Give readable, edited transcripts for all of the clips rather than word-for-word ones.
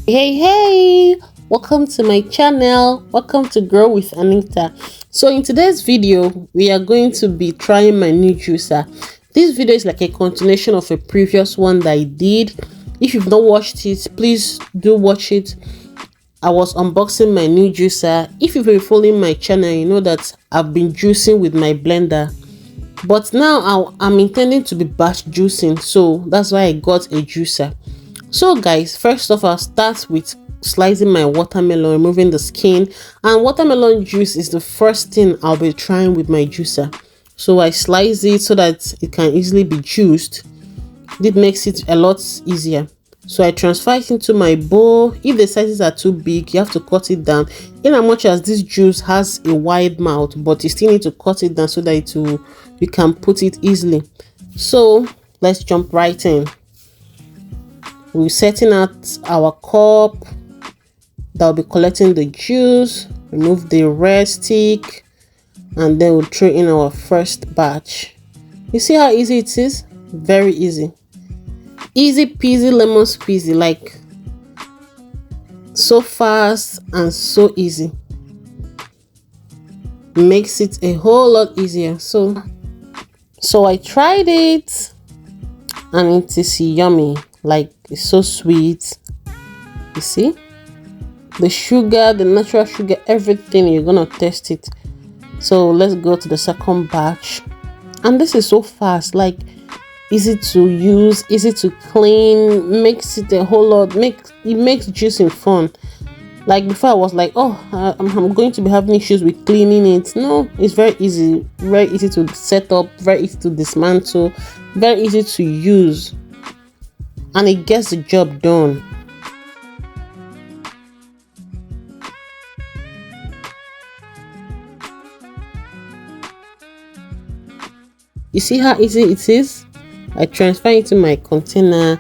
Hey, welcome to my channel. Welcome to Grow with Anita. So in today's video we are going to be trying my new juicer. This video is like a continuation of a previous one that I did. If you've not watched it, please do watch it. I was unboxing my new juicer. If you've been following my channel, you know that I've been juicing with my blender, but now I'm intending to be batch juicing, so that's why I got a juicer. So guys, first off, I'll start with slicing my watermelon, removing the skin, and watermelon juice is the first thing I'll be trying with my juicer. So I slice it so that it can easily be juiced. This makes it a lot easier. So I transfer it into my bowl. If the sizes are too big, you have to cut it down. In as much as this juice has a wide mouth, but you still need to cut it down so that you can put it easily. So let's jump right in. We're setting out our cup that will be collecting the juice. Remove the red stick, and then we'll throw in our first batch. You see how easy it is? Very easy. Easy peasy lemon squeezy, like so fast and so easy. Makes it a whole lot easier. So I tried it and it is yummy. Like, it's so sweet. You see the sugar, the natural sugar, everything. You're gonna taste it. So let's go to the second batch. And this is so fast, like easy to use, easy to clean, makes it a whole lot, it makes juicing fun. Like before I was like, oh, I'm going to be having issues with cleaning it. No, it's very easy to set up, very easy to dismantle, very easy to use, and it gets the job done. You see how easy it is? I transfer it to my container.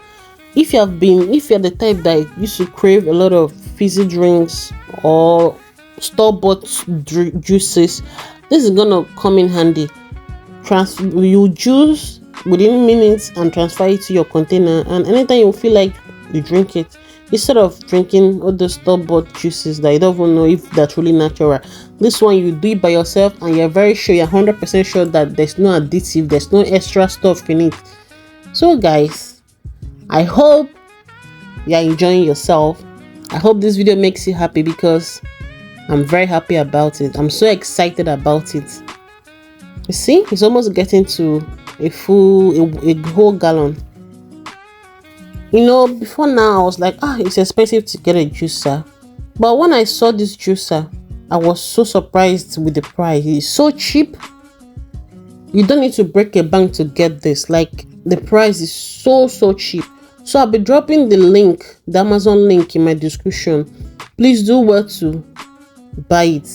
If you're the type that used to crave a lot of fizzy drinks or store-bought juices, this is gonna come in handy. You juice within minutes and transfer it to your container, and anytime you feel like you drink it, instead of drinking all the store-bought juices that you don't even know if they're truly natural. This one, you do it by yourself and you're very sure, you're 100% sure that there's no additive, there's no extra stuff in it. So guys, I hope you're enjoying yourself. I hope this video makes you happy, because I'm very happy about it. I'm so excited about it. You see, it's almost getting to a whole gallon. You know, before now I was like, it's expensive to get a juicer, but when I saw this juicer, I was so surprised with the price. It's so cheap. You don't need to break a bank to get this. Like, the price is so cheap. So I'll be dropping the link, the Amazon link, in my description. Please do well to buy it.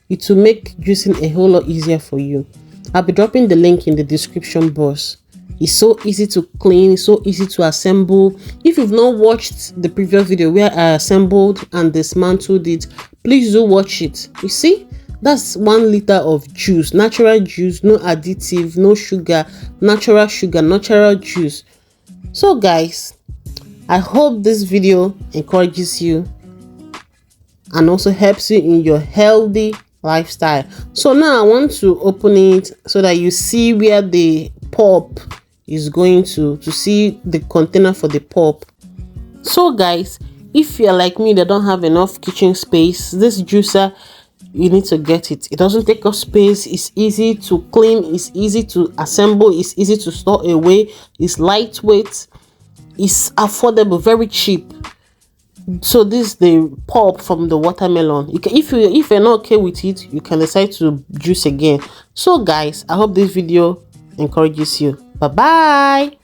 It will make juicing a whole lot easier for you. I'll be dropping the link in the description box. It's so easy to clean, it's so easy to assemble. If you've not watched the previous video where I assembled and dismantled it, please do watch it. You see, that's 1 liter of juice, natural juice, no additive, no sugar, natural juice. So guys, I hope this video encourages you and also helps you in your healthy lifestyle. So now I want to open it so that you see where the pulp is going to see the container for the pulp. So guys, if you're like me that don't have enough kitchen space, this juicer, you need to get it. It doesn't take up space. It's easy to clean, it's easy to assemble, it's easy to store away, it's lightweight, it's affordable, very cheap. So this is the pulp from the watermelon. You can, if you're not okay with it, you can decide to juice again. So guys, I hope this video encourages you. Bye bye.